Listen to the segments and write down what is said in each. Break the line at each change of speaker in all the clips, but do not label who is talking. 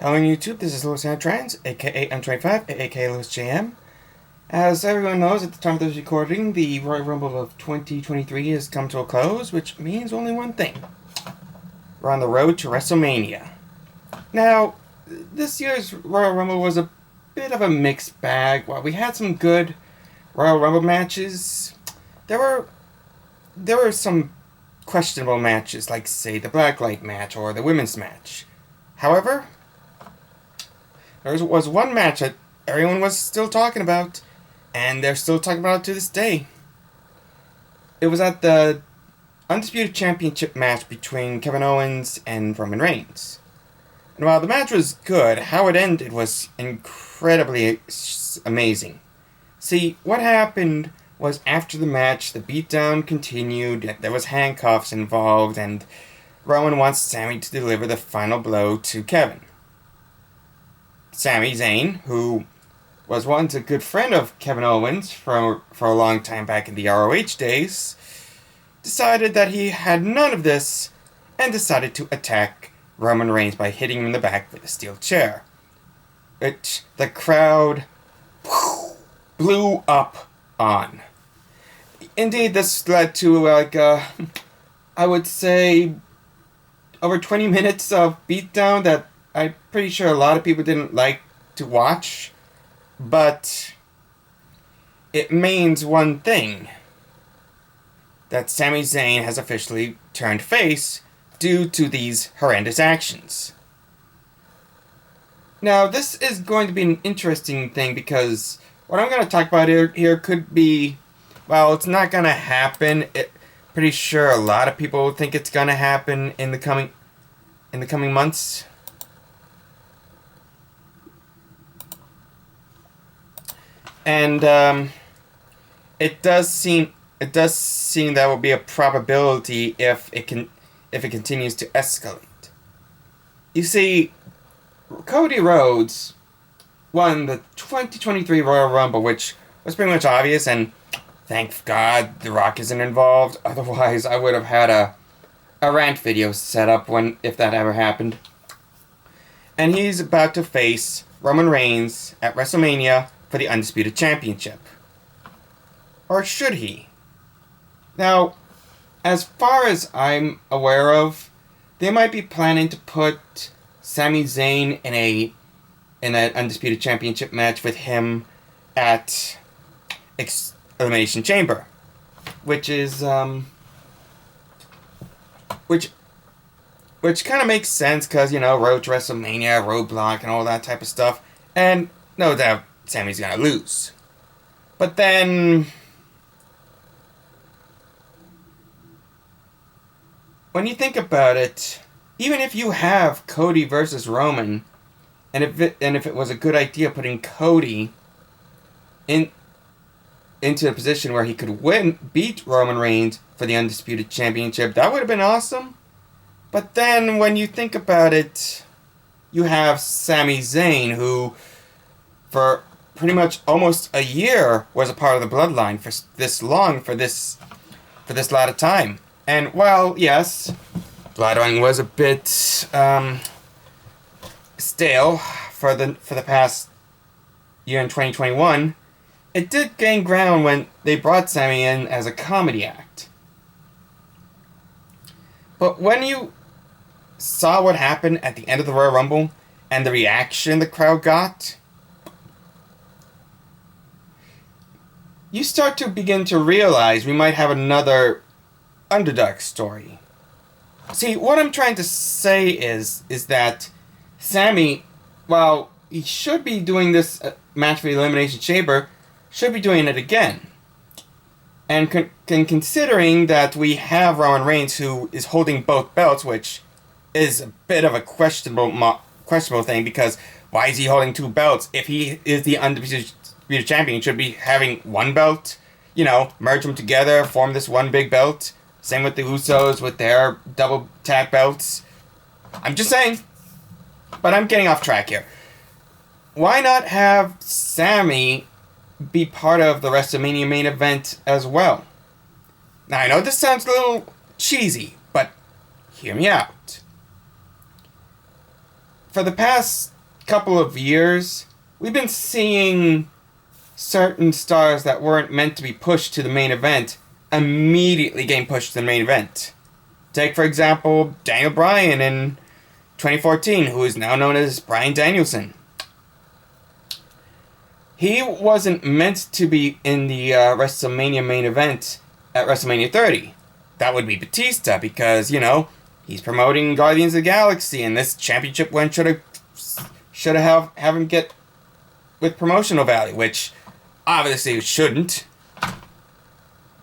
Hello YouTube, this is Louis Trans, aka M25, aka Louis JM. As everyone knows, at the time of this recording, the Royal Rumble of 2023 has come to a close, which means only one thing. We're on the road to WrestleMania. Now, this year's Royal Rumble was a bit of a mixed bag. While we had some good Royal Rumble matches, there were some questionable matches, like, say, the Blacklight match or the women's match. However, there was one match that everyone was still talking about, and they're still talking about it to this day. It was at the Undisputed Championship match between Kevin Owens and Roman Reigns. And while the match was good, how it ended was incredibly amazing. See, what happened was after the match, the beatdown continued, there was handcuffs involved, and Roman wants Sami to deliver the final blow to Kevin. Sami Zayne, who was once a good friend of Kevin Owens for a long time back in the ROH days, decided that he had none of this and decided to attack Roman Reigns by hitting him in the back with a steel chair, which the crowd blew up on. Indeed, this led to, I would say, over 20 minutes of beatdown that I'm pretty sure a lot of people didn't like to watch, but it means one thing, that Sami Zayn has officially turned face due to these horrendous actions. Now, this is going to be an interesting thing because what I'm going to talk about here could be, well, it's not going to happen. Pretty sure a lot of people think it's going to happen in the coming months. And it does seem that will be a probability if it continues to escalate. You see, Cody Rhodes won the 2023 Royal Rumble, which was pretty much obvious, and thank God The Rock isn't involved. Otherwise, I would have had a rant video set up if that ever happened. And he's about to face Roman Reigns at WrestleMania for the Undisputed Championship. Or should he? Now, as far as I'm aware of, they might be planning to put Sami Zayn in an Undisputed Championship match with him at Elimination Chamber, which is which kind of makes sense because, you know, road to WrestleMania, roadblock, and all that type of stuff, and no doubt Sami's gonna lose. But then, when you think about it, even if you have Cody versus Roman, and if it was a good idea putting Cody into a position where he could beat Roman Reigns for the Undisputed Championship, that would have been awesome. But then, when you think about it, you have Sami Zayn, who, for pretty much almost a year, was a part of the bloodline for this long, for this lot of time. And while, yes, bloodline was a bit stale for the past year in 2021, it did gain ground when they brought Sami in as a comedy act. But when you saw what happened at the end of the Royal Rumble and the reaction the crowd got, you start to begin to realize we might have another underdog story. See, what I'm trying to say is that Sami, while he should be doing this match for the Elimination Chamber, should be doing it again. And considering that we have Roman Reigns, who is holding both belts, which is a bit of a questionable thing, because why is he holding two belts? If he is the Undisputed Champion, he should be having one belt, you know, merge them together, form this one big belt. Same with the Usos with their double tag belts. I'm just saying. But I'm getting off track here. Why not have Sami be part of the WrestleMania main event as well? Now, I know this sounds a little cheesy, but hear me out. For the past couple of years, we've been seeing certain stars that weren't meant to be pushed to the main event immediately getting pushed to the main event. Take, for example, Daniel Bryan in 2014, who is now known as Bryan Danielson. He wasn't meant to be in the WrestleMania main event at WrestleMania 30. That would be Batista because, he's promoting Guardians of the Galaxy, and this championship win should have him get with promotional value, which obviously it shouldn't.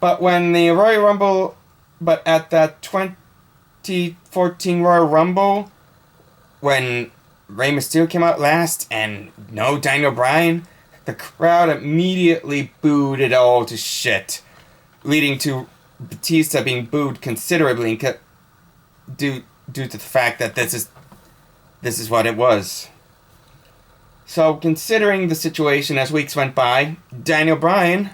But when the Royal Rumble, at that 2014 Royal Rumble, when Rey Mysterio came out last and no Daniel Bryan, the crowd immediately booed it all to shit, leading to Batista being booed considerably due to the fact that this is what it was. So, considering the situation as weeks went by, Daniel Bryan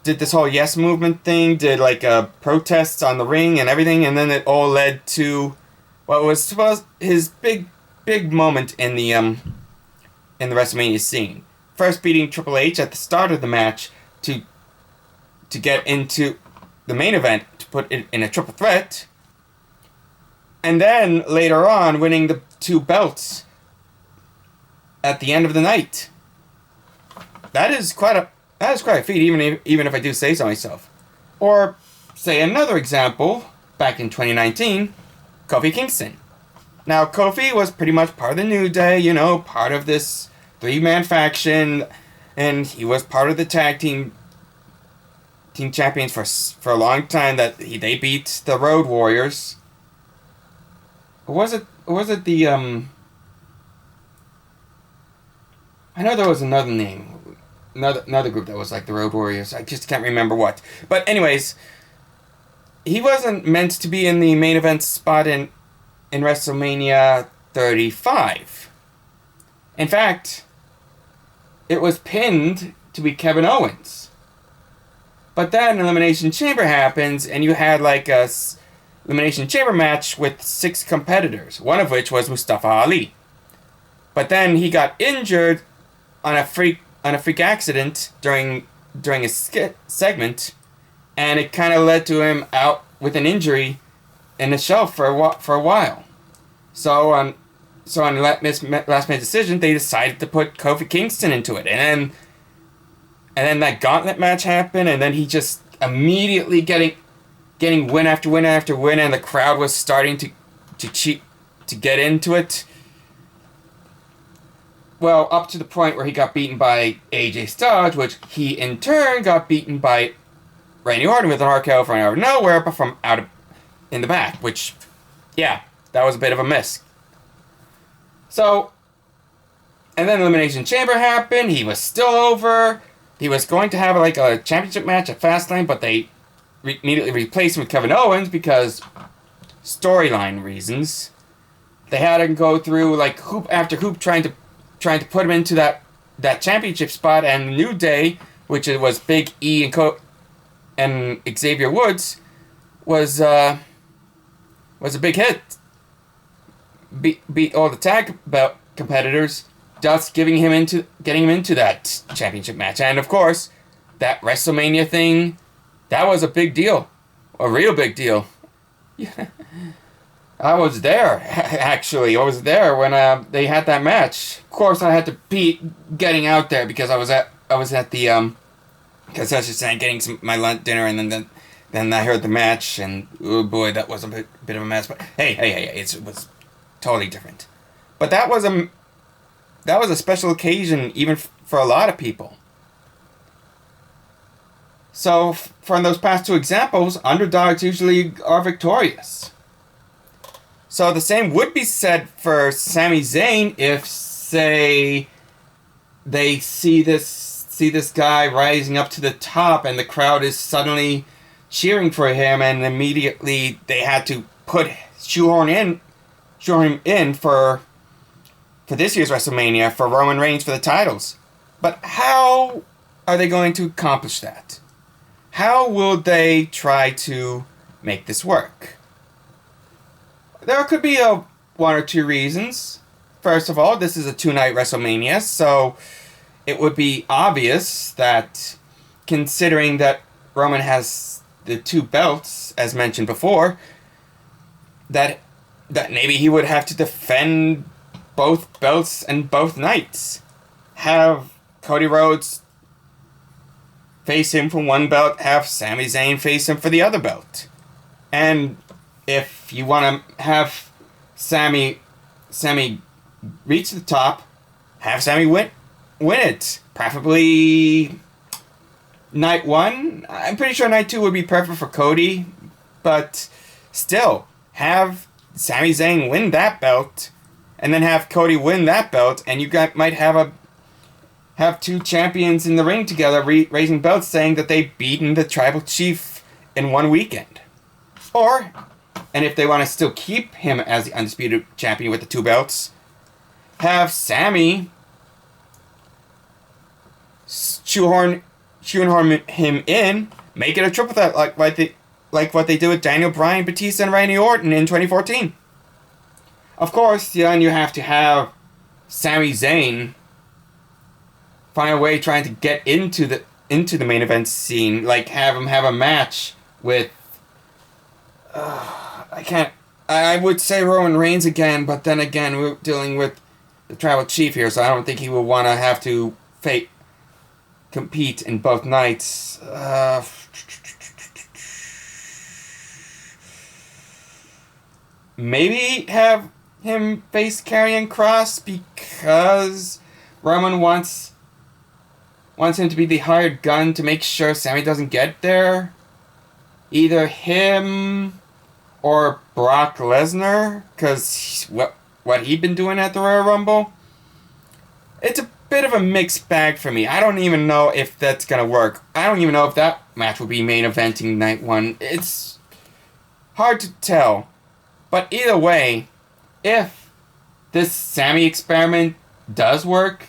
did this whole yes movement thing, did protests on the ring and everything, and then it all led to what was supposed his big moment in the WrestleMania scene. First beating Triple H at the start of the match to get into the main event, to put it in a triple threat, and then later on winning the 2 belts at the end of the night. That is quite a feat, even if I do say so myself. Or say another example, back in 2019, Kofi Kingston. Now, Kofi was pretty much part of the New Day, part of this 3-man faction, and he was part of the tag team champions for a long time. That they beat the Road Warriors. Or was it the I know there was another name, another group that was like the Road Warriors. I just can't remember what. But anyways, he wasn't meant to be in the main event spot in WrestleMania 35. In fact, it was pinned to be Kevin Owens. But then Elimination Chamber happens, and you had a Elimination Chamber match with 6 competitors, one of which was Mustafa Ali. But then he got injured on a freak accident during a segment, and it kind of led to him out with an injury in the shelf for a while. So on last minute decision, they decided to put Kofi Kingston into it, and then that gauntlet match happened, and then he just immediately getting win after win after win, and the crowd was starting to get into it. Well, up to the point where he got beaten by AJ Styles, which he in turn got beaten by Randy Orton with an RKO from out of nowhere, but from in the back, which, yeah, that was a bit of a miss. So, and then Elimination Chamber happened. He was still over. He was going to have a championship match at Fastlane, but they immediately replaced him with Kevin Owens because storyline reasons. They had him go through hoop after hoop trying to put him into that championship spot, and New Day, which was Big E and Xavier Woods, was a big hit. Beat all the tag belt competitors, thus getting him into that championship match. And of course, that WrestleMania thing, that was a big deal, a real big deal. Yeah. I was there, actually. I was there when they had that match. Of course, I had to be getting out there because I was at the concession stand getting my lunch dinner, and then I heard the match, and oh boy, that was a bit of a mess. But hey, it was totally different. But that was a special occasion, even for a lot of people. So, from those past 2 examples, underdogs usually are victorious. So the same would be said for Sami Zayne if, say, they see this guy rising up to the top and the crowd is suddenly cheering for him, and immediately they had to shoehorn him in for this year's WrestleMania for Roman Reigns for the titles. But how are they going to accomplish that? How will they try to make this work? There could be 1 or 2 reasons. first of all, this is a 2-night WrestleMania, so it would be obvious that, considering that Roman has the 2 belts, as mentioned before, that maybe he would have to defend both belts and both nights. Have Cody Rhodes face him for one belt, have Sami Zayn face him for the other belt. And if you want to have Sami reach the top, have Sami win it. Preferably night 1. I'm pretty sure night 2 would be perfect for Cody, but still, have Sami Zayn win that belt, and then have Cody win that belt, and you might have 2 champions in the ring together raising belts, saying that they've beaten the Tribal Chief in one weekend. Or, and if they want to still keep him as the Undisputed Champion with the 2 belts, have Sami shoehorn him in, make it a triple threat like what they did with Daniel Bryan, Batista, and Randy Orton in 2014. Of course, then you have to have Sami Zayn find a way trying to get into the main event scene, like have him have a match with I would say Roman Reigns again, but then again we're dealing with the Tribal Chief here, so I don't think he will want to have to compete in both nights. Maybe have him face Karrion Kross, because Roman wants him to be the hired gun to make sure Sami doesn't get there. Either him or Brock Lesnar, because what he'd been doing at the Royal Rumble. It's a bit of a mixed bag for me. I don't even know if that's going to work. I don't even know if that match will be main eventing night 1. It's hard to tell. But either way, if this Sami experiment does work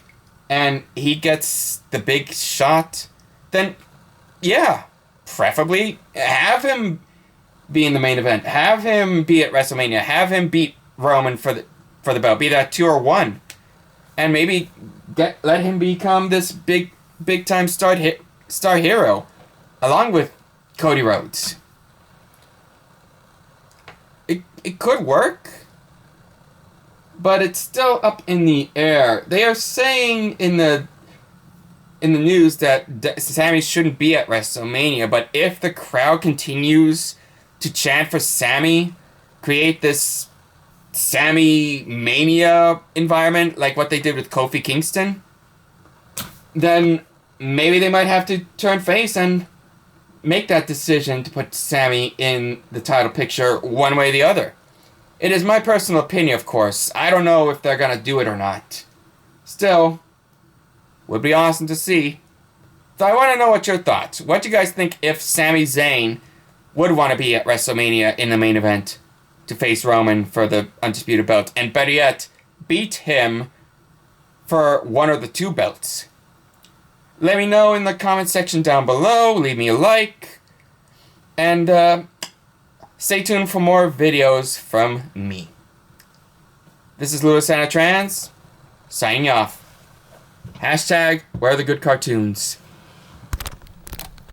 and he gets the big shot, then yeah, preferably have him be in the main event. Have him be at WrestleMania. Have him beat Roman for the belt. Be that 2 or 1. And maybe let him become this big time star hero along with Cody Rhodes. It could work, but it's still up in the air. They are saying in the news that Sami shouldn't be at WrestleMania, but if the crowd continues to chant for Sami, create this Sami Mania environment like what they did with Kofi Kingston, then maybe they might have to turn face and make that decision to put Sami in the title picture one way or the other. It is my personal opinion, of course. I don't know if they're going to do it or not. Still, would be awesome to see. So I want to know what your thoughts. What do you guys think if Sami Zayn would want to be at WrestleMania in the main event to face Roman for the Undisputed belt? And better yet, beat him for one of the 2 belts. Let me know in the comment section down below. Leave me a like. And stay tuned for more videos from me. This is Louis Santa Trans, signing off. # where are the good cartoons?